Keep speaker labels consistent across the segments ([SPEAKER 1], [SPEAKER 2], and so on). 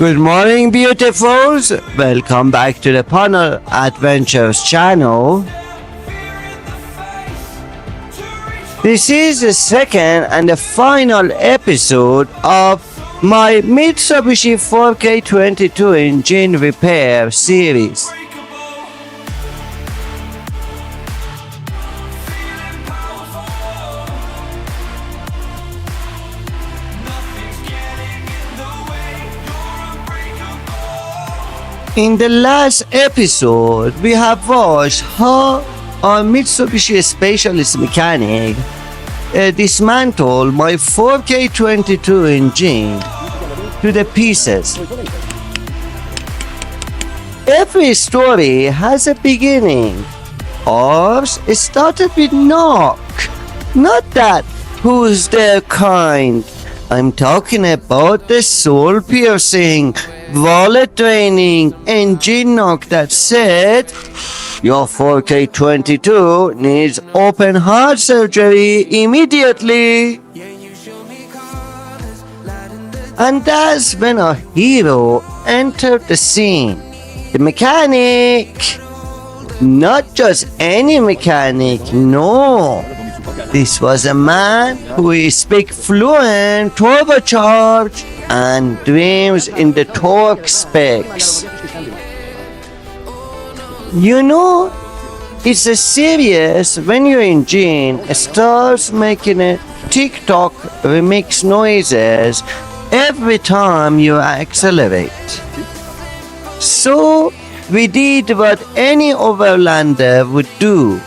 [SPEAKER 1] Good morning, beautifuls. Welcome back to the Pana Adventures channel. This is the second and the final episode of my Mitsubishi 4K22 engine repair series. In the last episode, we have watched how our Mitsubishi specialist mechanic dismantled my 4K22 engine to the pieces. Every story has a beginning. Ours started with knock, not that who's there kind. I'm talking about the soul-piercing, wallet-draining engine knock that said, your 4K22 needs open heart surgery immediately. And that's when our hero entered the scene. The mechanic. Not just any mechanic, no. This was a man who speaks fluent turbocharged and dreams in the torque specs. You know, it's a serious when your engine starts making a tick-tock remix noises every time you accelerate. So we did what any Overlander would do.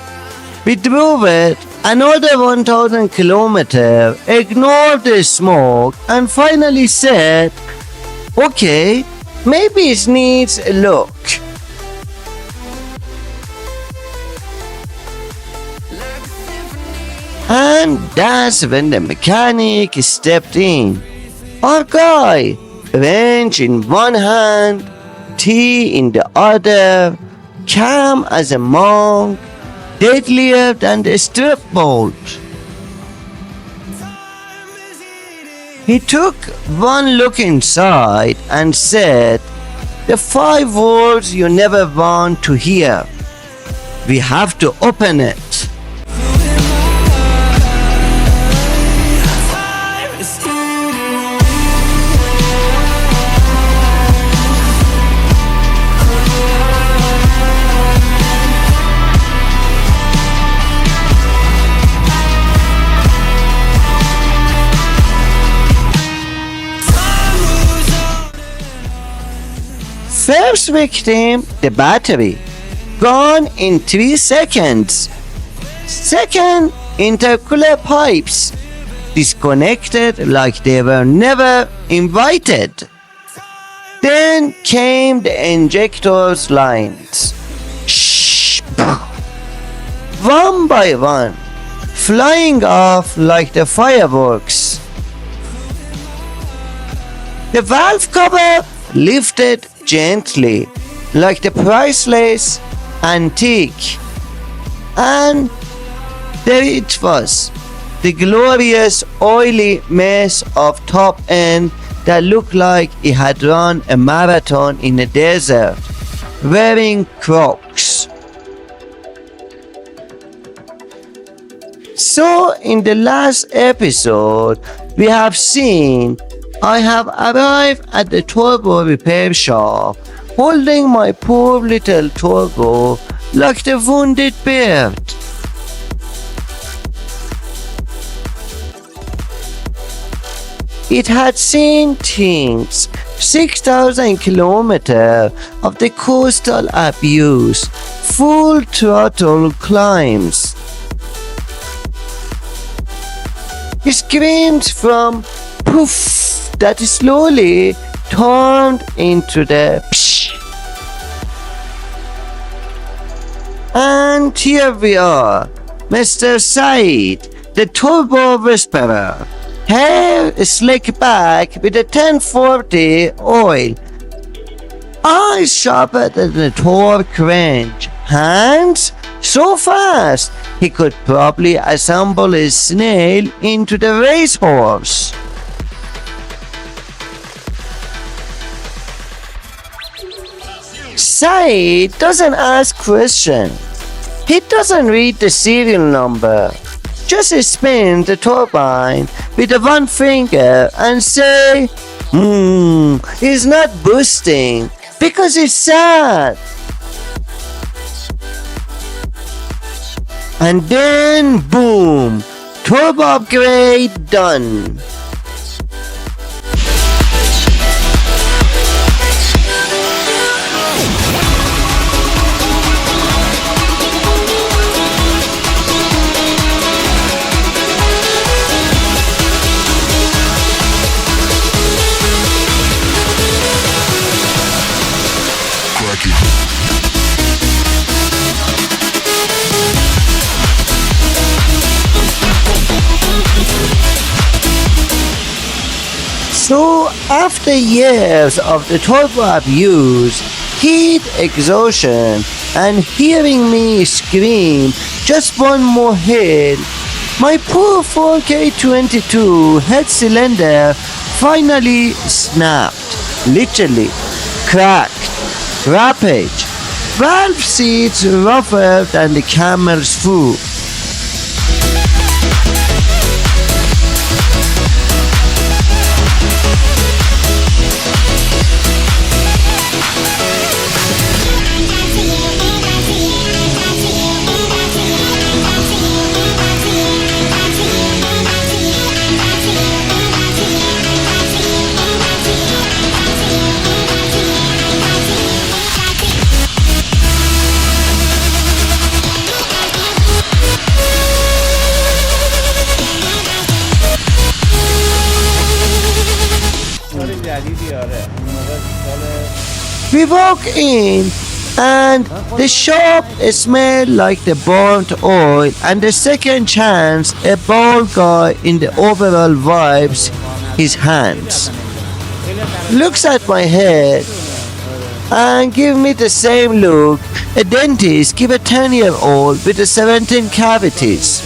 [SPEAKER 1] We drove it another 1,000 kilometers, ignored the smoke, and finally said, okay, maybe it needs a look. And that's when the mechanic stepped in. Our guy, wrench in one hand, tea in the other, calm as a monk, deadlier than the strip bolt. He took one look inside and said, the 5 words you never want to hear. We have to open it. First victim, the battery, gone in 3 seconds. Second, intercooler pipes, disconnected like they were never invited. Then came the injectors lines. Shh, one by one, flying off like the fireworks. The valve cover lifted gently, like the priceless antique. And there it was, the glorious oily mess of top end that looked like it had run a marathon in a desert, wearing Crocs. So in the last episode, we have seen I have arrived at the turbo repair shop, holding my poor little turbo like the wounded bird. It had seen things, 6,000 kilometers of the coastal abuse, full throttle climbs. It screamed from poof that slowly turned into the psh. And here we are, Mr. Said, the turbo whisperer, hair slick back with a 1040 oil, eyes sharper than the torque wrench, hands so fast he could probably assemble a snail into the racehorse. Saeed doesn't ask questions. He doesn't read the serial number. Just spin the turbine with the one finger and say, it's not boosting because it's sad. And then boom, turbo upgrade done. So after years of the turbo abuse, heat exhaustion, and hearing me scream just one more hit, my poor 4K22 head cylinder finally snapped, literally cracked, rampage, valve seats rougher than the camel's foot. We walk in and the shop smelled like the burnt oil, and the second chance a bald guy in the overall wipes his hands, looks at my head and give me the same look a dentist give a 10-year-old with the 17 cavities.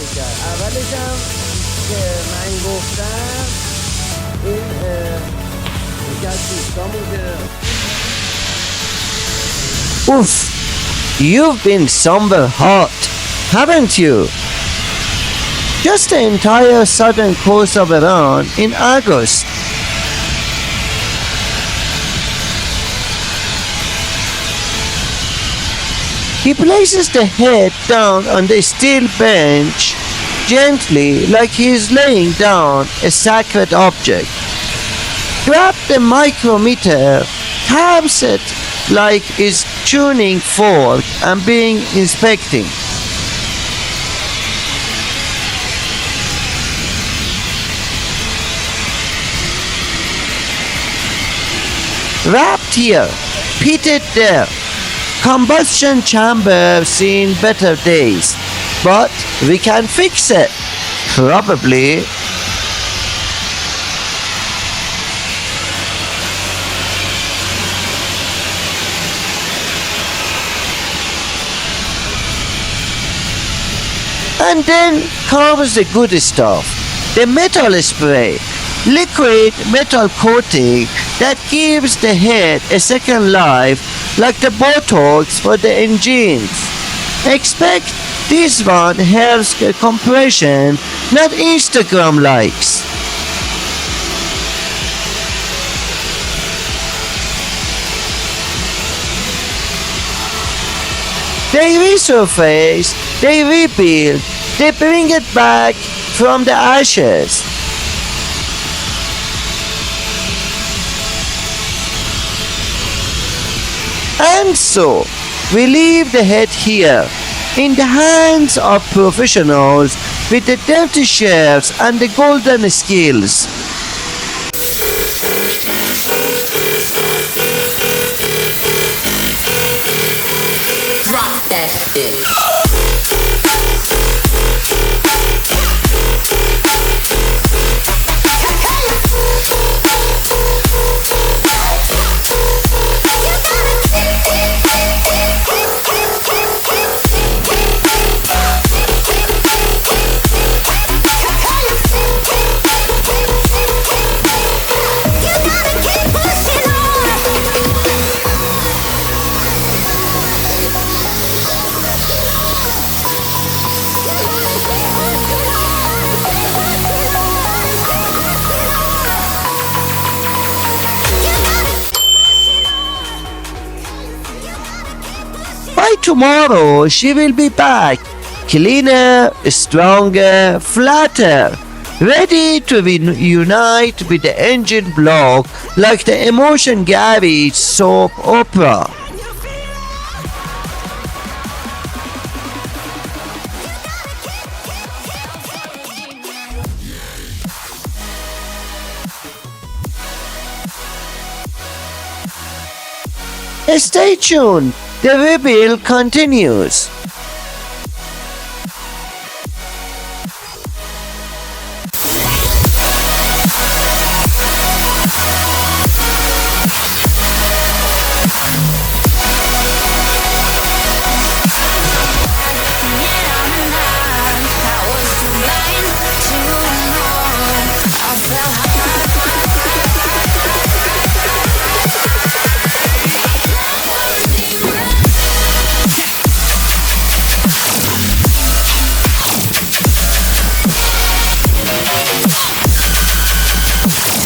[SPEAKER 1] Oof, you've been somber hot, haven't you? Just the entire southern coast of Iran in August. He places the head down on the steel bench gently like he is laying down a sacred object. Grab the micrometer, taps it like he's tuning fork and being inspecting. Wrapped here, pitted there. Combustion chamber seen better days, but we can fix it. Probably. And then comes the good stuff, the metal spray, liquid metal coating that gives the head a second life like the Botox for the engines. Expect this one helps compression, not Instagram likes. They resurface, they rebuild, they bring it back from the ashes. And so, we leave the head here, in the hands of professionals with the dirty shafts and the golden skills.
[SPEAKER 2] Drop that shit.
[SPEAKER 1] tomorrow she will be back, cleaner, stronger, flatter, ready to reunite with the engine block like the emotion garage soap opera. Stay tuned, the reveal continues.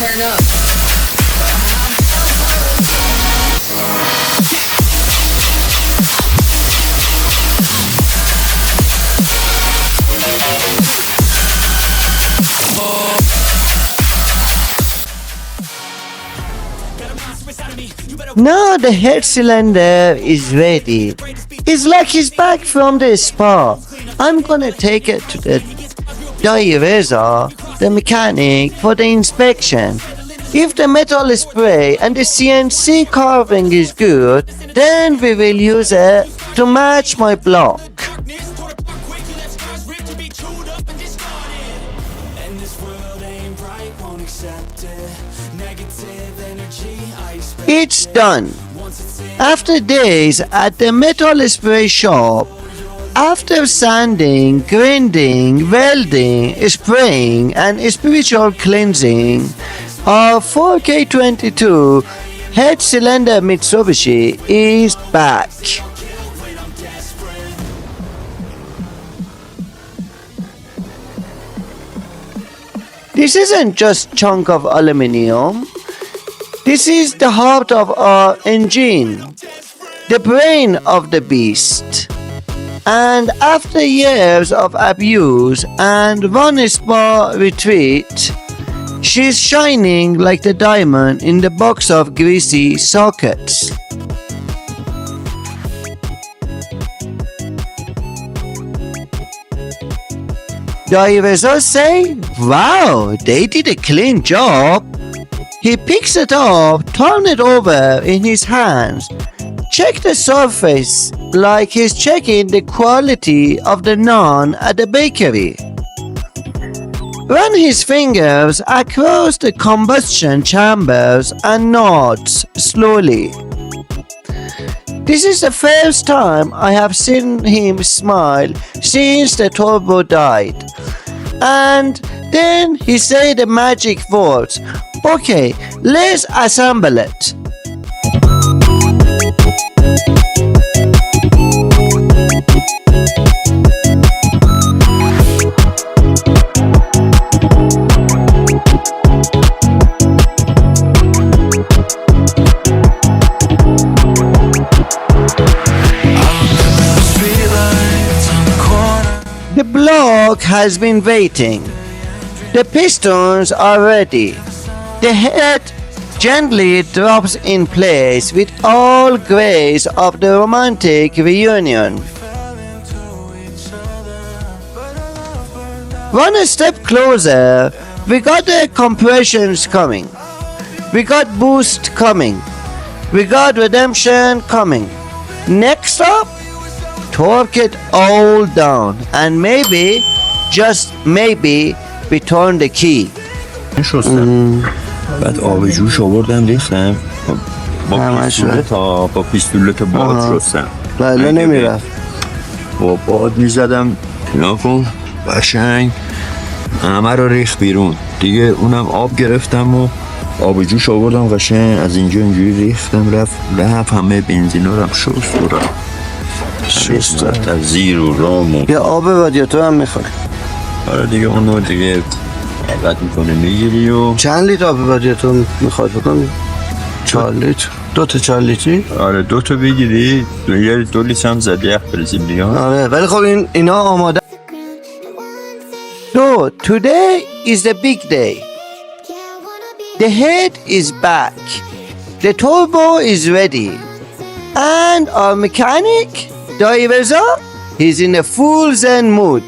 [SPEAKER 2] Turn up.
[SPEAKER 1] Now the head cylinder is ready. It's like he's back from the spa. I'm gonna take it to the Dayun, the mechanic, for the inspection. If the metal spray and the CNC carving is good, then we will use it to match my block. It's done. After days at the metal spray shop, after sanding, grinding, welding, spraying, and spiritual cleansing, our 4K22 head cylinder Mitsubishi is back. This isn't just chunk of aluminium. This is the heart of our engine, the brain of the beast. And after years of abuse and one spa retreat, she's shining like the diamond in the box of greasy sockets. Drivers say, wow, they did a clean job. He picks it up, turns it over in his hands, check the surface like he's checking the quality of the naan at the bakery. Run his fingers across the combustion chambers and nods slowly. This is the first time I have seen him smile since the turbo died. And then he said the magic words, okay, let's assemble it. The block has been waiting. The pistons are ready. The head gently drops in place with all grace of the romantic reunion. One step closer, we got the compressions coming. We got boost coming. We got redemption coming. Next up, torque it all down and maybe, just maybe, we turn the key.
[SPEAKER 3] شستم بعد آب جوش آوردم ریختم با پیستوله تا باد شستم
[SPEAKER 1] بله نمیرفت
[SPEAKER 3] با باد میزدم اینا کن قشنگ همه رو ریخت بیرون دیگه اونم آب گرفتم و آب جوش آوردم قشنگ از اینجا اینجوری ریختم رفت همه بنزینا رو هم شست و شست در زیر و رام و
[SPEAKER 1] یه آب رادیاتور هم میخواد.
[SPEAKER 3] آره دیگه اونو دیگه عقد میکنه میگیری و
[SPEAKER 1] چند لیتر آب رادیاتور میخواد بکنی؟ 4 لیتر 2 4 لیتری؟
[SPEAKER 3] آره 2 تا بگیری 2 لیتر هم زدی یخ بریزیم دیگه.
[SPEAKER 1] آره ولی خب اینا آماده. So today is the big day. The head is back. The turbo is ready. And our mechanic, Dayun, he's in a full zen mood.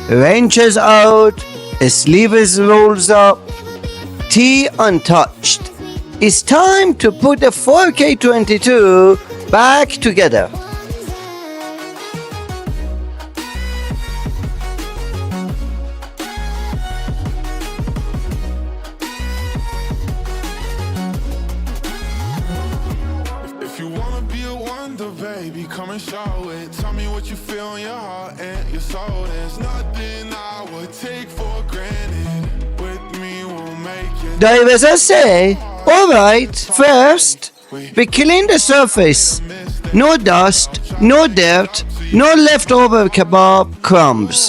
[SPEAKER 1] Wrenches out, sleeves rolls up, tea untouched. It's time to put the 4K22 back together.
[SPEAKER 4] If you wanna be a wonder, baby, come and show it. Tell me what you feel in your heart and your soul. There's nothing I would take for granted. With me, we'll make it.
[SPEAKER 1] Dayun say, alright, first, we clean the surface. No dust, no dirt, no leftover kebab crumbs.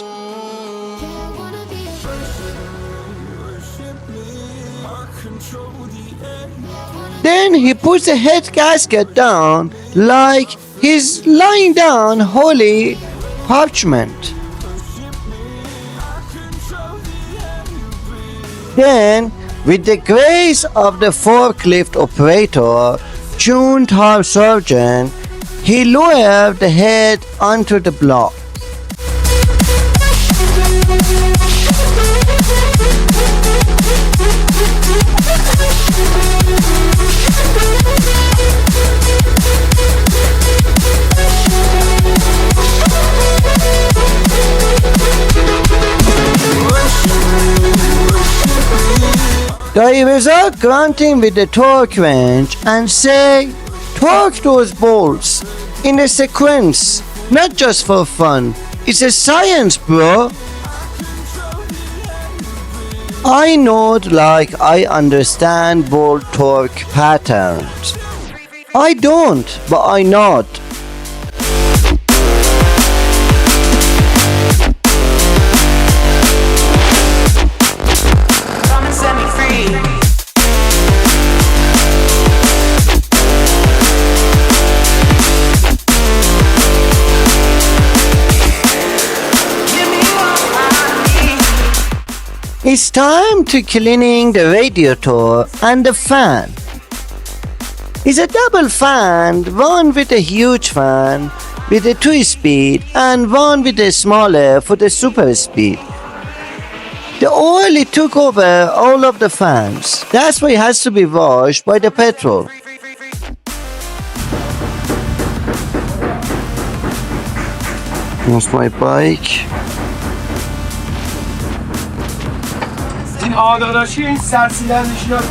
[SPEAKER 1] Then he puts the head gasket down like he's lying down holy parchment. Then, with the grace of the forklift operator, tuned our surgeon, he lowered the head onto the block. Dayun grunting with the torque wrench and say, torque those bolts in a sequence, not just for fun. It's a science, bro. I nod like I understand bolt torque patterns. I don't, but I nod.
[SPEAKER 2] Come and set me free. Give me what I need.
[SPEAKER 1] It's time to cleaning the radiator and the fan. It's a double fan, one with a huge fan with a 2-speed and one with a smaller for the super speed. The oil it took over all of the fans. That's why it has to be washed by the petrol. Here's my bike.
[SPEAKER 5] این آداداشی این سرسیلن نشیار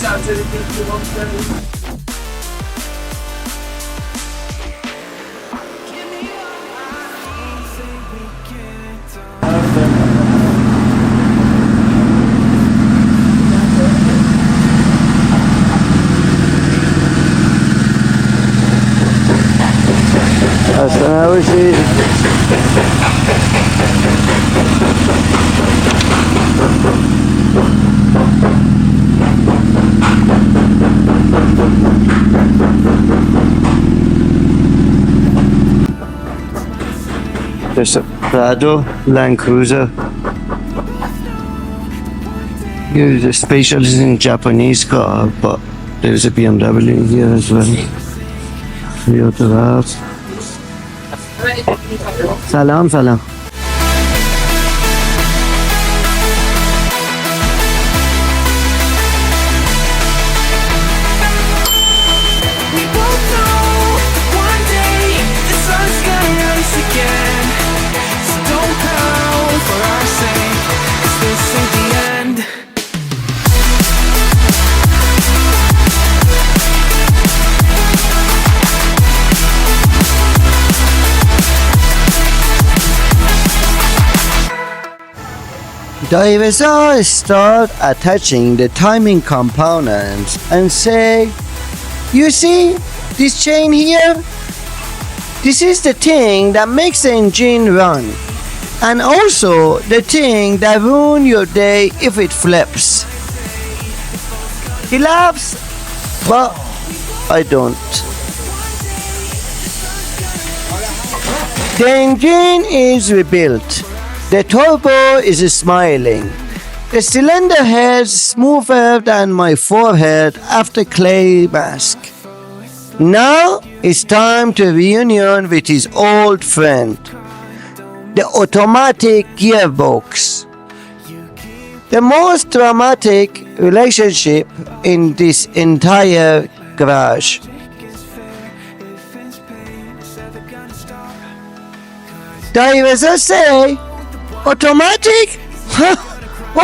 [SPEAKER 5] سرسیلن نشیار
[SPEAKER 1] اصلا نباشید. There's a Prado Land Cruiser. Here the specialist in Japanese car, but there's a BMW here as well. Toyota RAV. سلام سلام.
[SPEAKER 2] We both know one day the sun's gonna rise again. So don't pout for our sake, 'cause this ain't the end.
[SPEAKER 1] Dayun start attaching the timing components and say, you see this chain here? This is the thing that makes the engine run, and also the thing that ruins your day if it flips. He laughs, but I don't. The engine is rebuilt. The turbo is smiling. The cylinder head smoother than my forehead after clay mask. Now it's time to reunion with his old friend, the automatic gearbox. The most dramatic relationship in this entire garage. Divers say, automatic?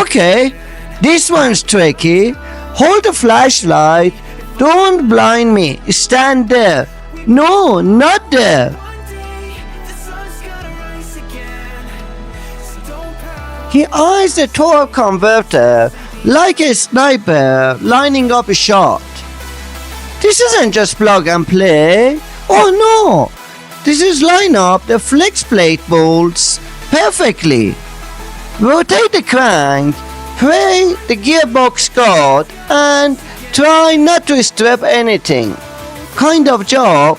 [SPEAKER 1] Okay, this one's tricky. Hold the flashlight. Don't blind me. Stand there. No, not there. He eyes the torque converter like a sniper lining up a shot. This isn't just plug and play. Oh no! This is line up the flex plate bolts perfectly. Rotate the crank, pray the gearbox God, and try not to strip anything. Kind of job.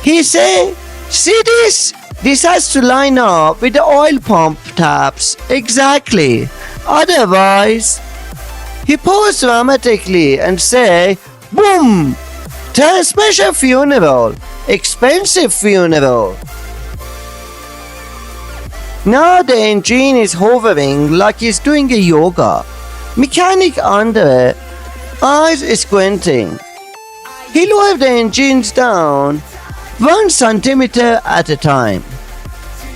[SPEAKER 1] He say, see this? This has to line up with the oil pump taps. Exactly. Otherwise, he pause dramatically and say, boom! Transmission funeral. Expensive funeral. Now the engine is hovering like he's doing a yoga. Mechanic under it, eyes squinting. He lowered the engines down 1 centimeter at a time,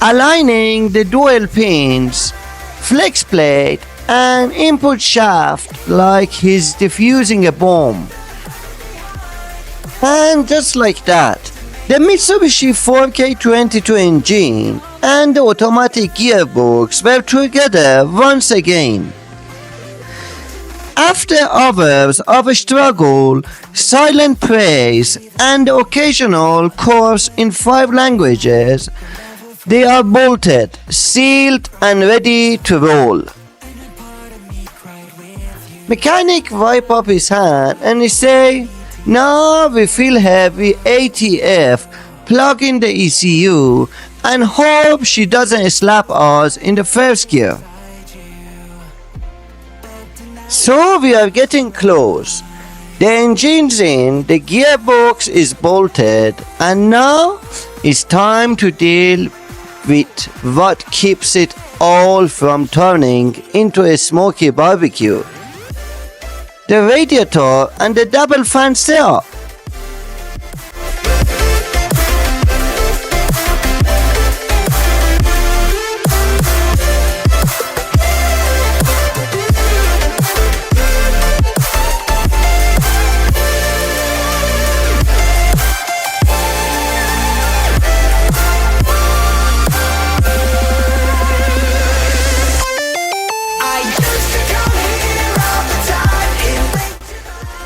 [SPEAKER 1] aligning the dual pins, flex plate, and input shaft like he's defusing a bomb. And just like that, the Mitsubishi 4K22 engine and the automatic gearbox were together once again. After hours of struggle, silent praise, and occasional course in 5 languages, they are bolted, sealed, and ready to roll. Mechanic wipe up his hand and he say, now we feel heavy ATF, plug in the ECU, and hope she doesn't slap us in the first gear. So we are getting close. The engine's in, the gearbox is bolted, and now it's time to deal with what keeps it all from turning into a smoky barbecue. The radiator and the double fan setup.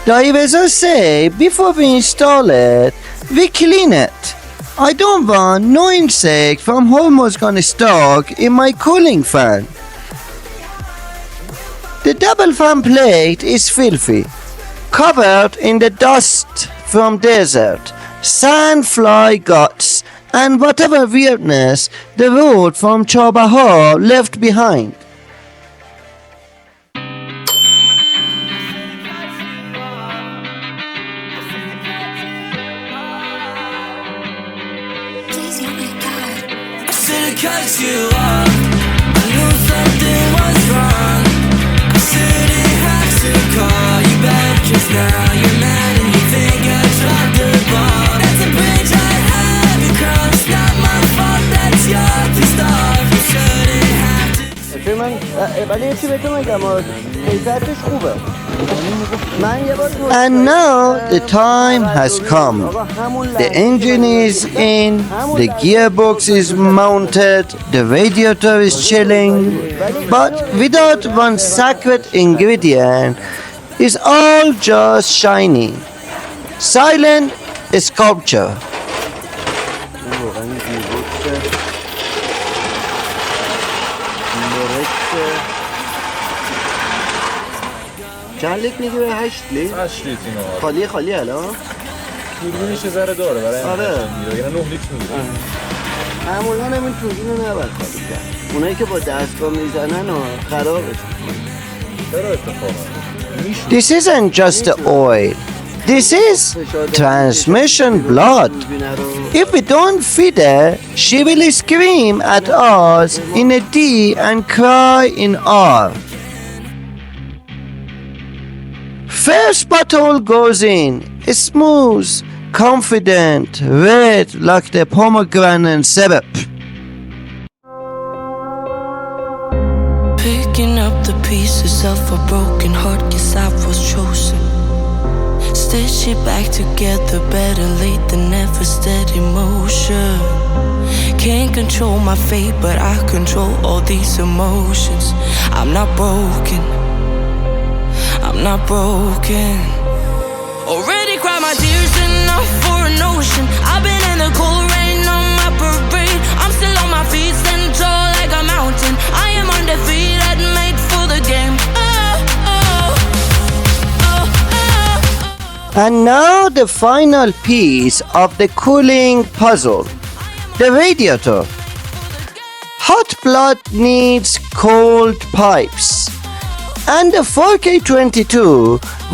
[SPEAKER 1] Divers say before we install it, we clean it. I don't want no insect from Hormuz gonna stuck in my cooling fan. The double fan plate is filthy, covered in the dust from desert, sand fly guts, and whatever weirdness the road from Chabahar left behind.
[SPEAKER 2] Cut you off. I knew something was wrong. I shouldn't have to call you back, 'cause now you're mad and you think I dropped the ball. That's a bridge I haven't crossed. Not my fault, that's your please stop. You shouldn't have to.
[SPEAKER 1] ولی چی بهتون میگم کیفیتش خوبه. And now the time has come. The engine is in, the gearbox is mounted, the radiator is chilling, but without one sacred ingredient, it's all just shiny. Silent sculpture. چند لیتر میگی به 8 لیتر؟
[SPEAKER 6] 8 لیتر اینا.
[SPEAKER 1] خالی الان؟
[SPEAKER 6] توربینش یه ذره داره برای
[SPEAKER 1] آره.
[SPEAKER 6] میگیره. یعنی 9 لیتر میگیره.
[SPEAKER 1] معمولا همین توربین رو نباید خالی کرد. اونایی که با دستگاه میزنن و خرابش میکنن.
[SPEAKER 6] چرا اتفاقا؟
[SPEAKER 1] This isn't just the oil. This is transmission blood. If we don't feed her, she will scream at us in a D and cry in R. First bottle goes in, smooth, confident, red like the pomegranate syrup.
[SPEAKER 7] Picking up the pieces of a broken heart, guess I was chosen. Stitch it back together, better late than never, steady motion. Can't control my fate, but I control all these emotions. I'm not broken, I'm not broken. Already cried my tears enough for an ocean. I've been in the cold rain on my parade. I'm still on my feet, stand tall like a mountain. I am undefeated, made for the game.
[SPEAKER 1] And now the final piece of the cooling puzzle, the radiator. Hot blood needs cold pipes. And the 4K22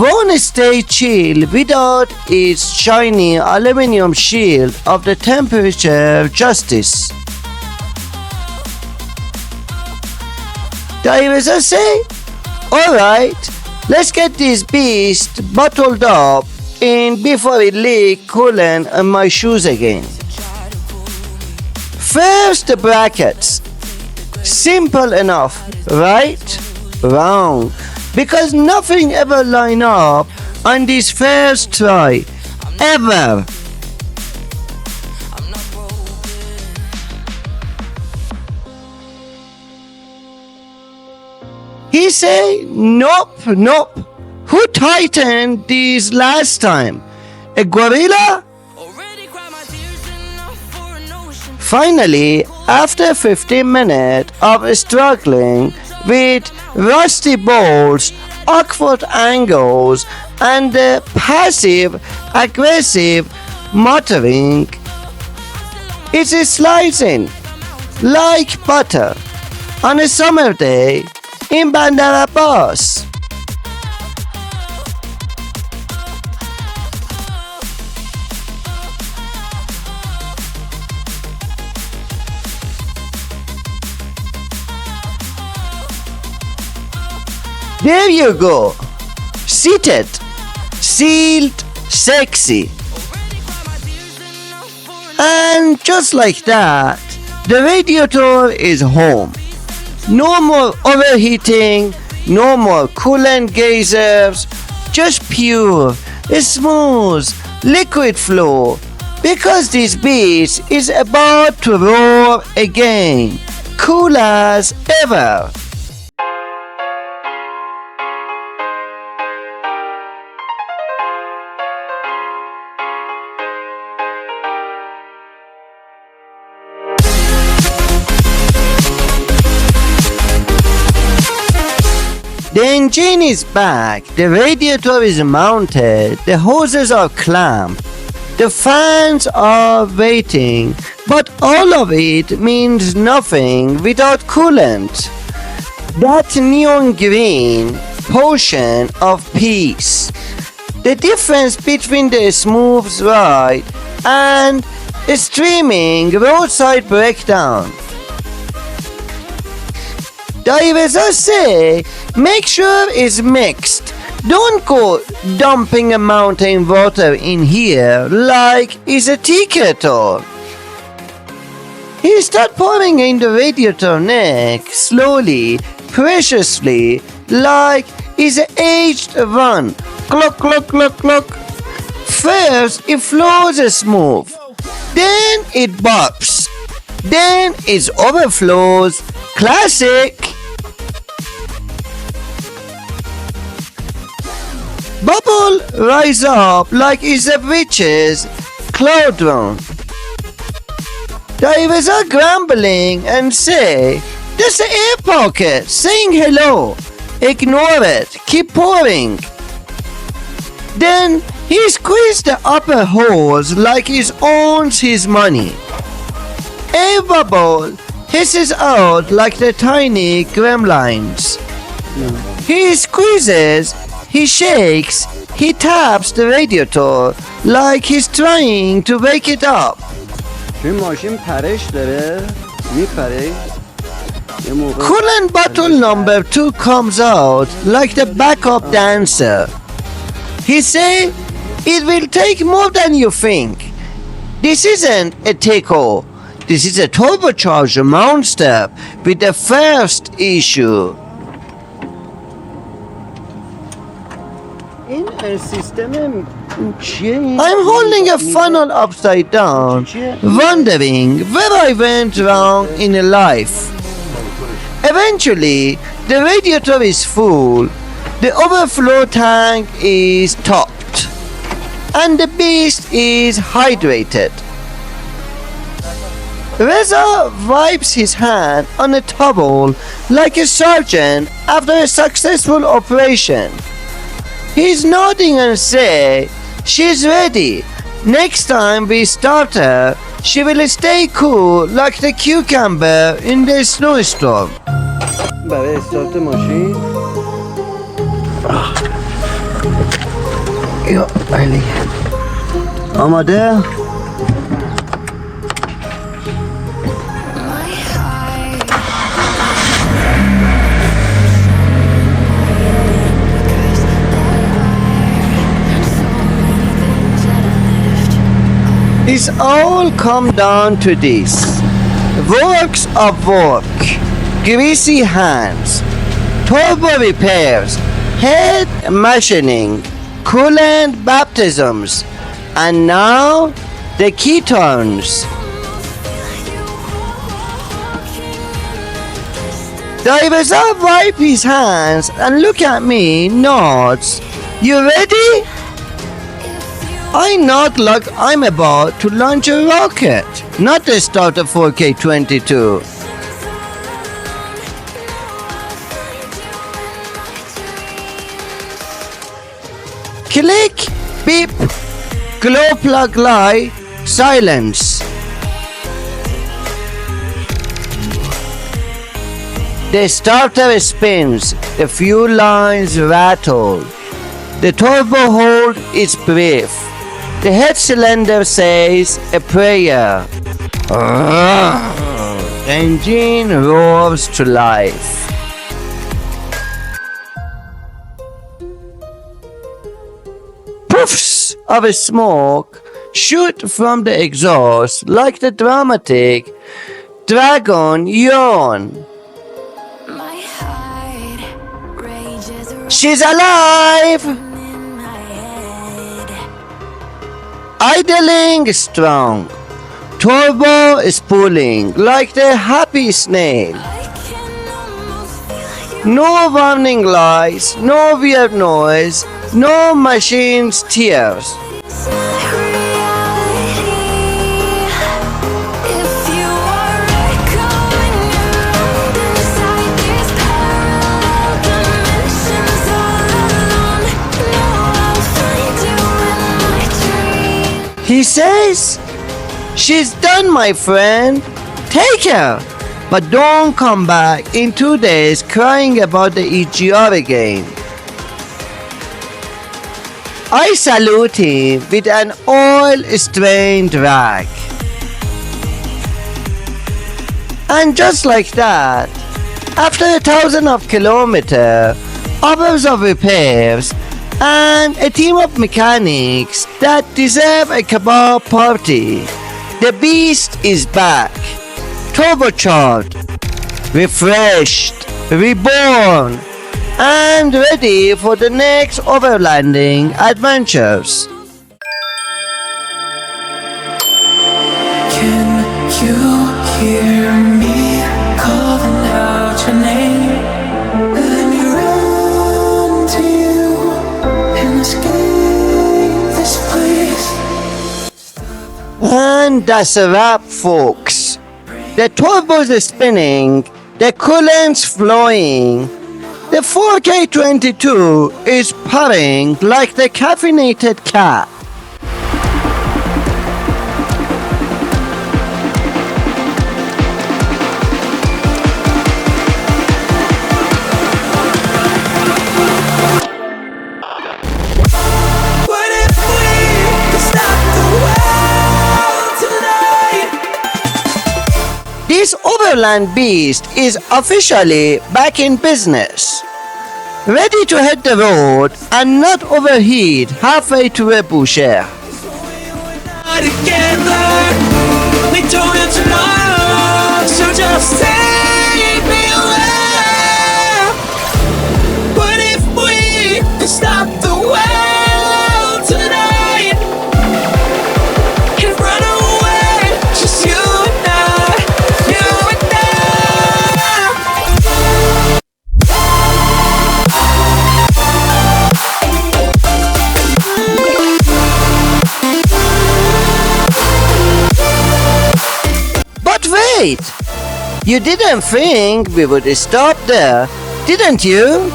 [SPEAKER 1] won't stay chill without its shiny aluminum shield of the temperature justice. Divers say, alright, let's get this beast bottled up in before it leak coolant on my shoes again. First the brackets. Simple enough, right? Wrong. Because nothing ever line up on this first try. Ever. He say, nope. Who tightened these last time? A gorilla? Finally, after 15 minutes of struggling with rusty bolts, awkward angles, and passive-aggressive motoring, it is slicing like butter on a summer day in Bandar Abbas. There you go. Seated, sealed, sexy. And just like that, the radiator is home. No more overheating, no more coolant geysers, just pure, smooth, liquid flow. Because this beast is about to roar again, cool as ever. The engine is back, the radiator is mounted, the hoses are clamped, the fans are waiting, but all of it means nothing without coolant. That neon green potion of peace. The difference between the smooth ride and a streaming roadside breakdown. Divers say, make sure it's mixed. Don't go dumping a mountain water in here like it's a tea kettle. He start pouring in the radiator neck slowly, preciously, like it's an aged run. Cluck, cluck, cluck, cluck. First, it flows smooth. Then it bops. Then it overflows. Classic. Bubble rise up like it's a witch's cauldron. Divers are grumbling and say, there's an air pocket saying hello. Ignore it. Keep pouring. Then he squeezed the upper hose like he owns his money. A bubble hisses out like the tiny gremlins. He squeezes, he shakes, he taps the radiator like he's trying to wake it up.
[SPEAKER 8] این ماشین پرش داره میپره یه موقع
[SPEAKER 1] Coolant bottle number 2 comes out like the backup dancer. He say, it will take more than you think. This isn't a Tico. This is a turbocharged monster with the first issue.
[SPEAKER 8] این سیستم چیه؟
[SPEAKER 1] I'm holding a funnel upside down, wondering where I went wrong in life. Eventually, the radiator is full, the overflow tank is topped, and the beast is hydrated. Reza wipes his hand on a towel like a sergeant after a successful operation. He's nodding and say, she's ready. Next time we start her, she will stay cool like the cucumber in the snowstorm.
[SPEAKER 8] برای استارت ماشین یا علی آماده؟
[SPEAKER 1] It's all come down to this. Works of work, greasy hands, turbo repairs, head machining, coolant baptisms, and now the ketones. Divers wipe his hands and look at me, nods. You ready? I nod like I'm about to launch a rocket, not the starter 4K22. Click, beep, glow plug light, silence. The starter spins, the fuel lines rattle. The turbo hold is brief. The head cylinder says a prayer. The engine roars to life. Puffs of smoke shoot from the exhaust like the dramatic dragon yawn. She's alive! Idling strong. Turbo is pulling like the happy snail. No warning lights, no weird noise, no machine's tears. He says, she's done, my friend. Take her. But don't come back in 2 days crying about the EGR again. I salute him with an oil-stained rag. And just like that, after 1,000 kilometers, hours of repairs, and a team of mechanics that deserve a kebab party, the beast is back, turbocharged, refreshed, reborn, and ready for the next overlanding adventures.
[SPEAKER 2] Can you hear me calling out your name? Let me run to you and escape this place.
[SPEAKER 1] And that's a wrap, folks. The turbos are spinning, the coolant's flowing, The 4K22 is purring like the caffeinated cat.
[SPEAKER 2] What if we could stop the world tonight?
[SPEAKER 1] This Overland beast is officially back in business. Ready to hit the road and not overheat halfway to a boucher.
[SPEAKER 2] Together, we don't have tomorrow, so just take me away. What if we could stop the world tonight and run away, just you and I, you and I.
[SPEAKER 1] But wait! You didn't think we would stop there, didn't you?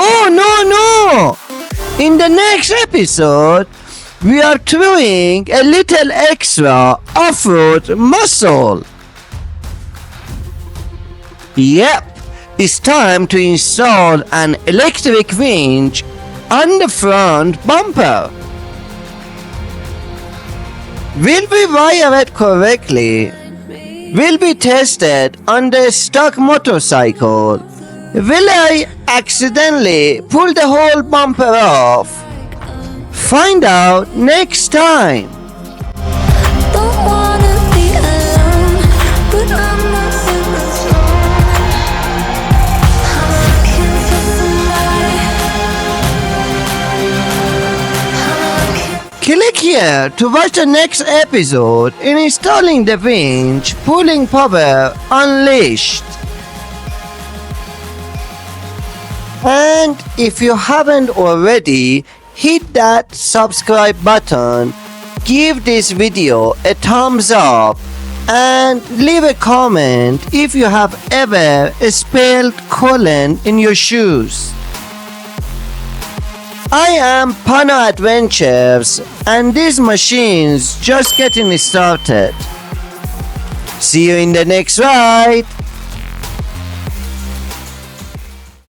[SPEAKER 1] Oh no! In the next episode, we are throwing a little extra off-road muscle. Yep, it's time to install an electric winch on the front bumper. Will we wire it correctly? Will be tested on the stock motorcycle. Will I accidentally pull the whole bumper off? Find out next time.
[SPEAKER 7] Don't wanna be alone, but I'm not alone. I'm looking for somebody.
[SPEAKER 1] Click here to watch the next episode in installing the winch, pulling power unleashed. And if you haven't already, hit that subscribe button, give this video a thumbs up, and leave a comment if you have ever spilled coolant in your shoes. I am Pana Adventures, and this machine's just getting started. See you in the next ride.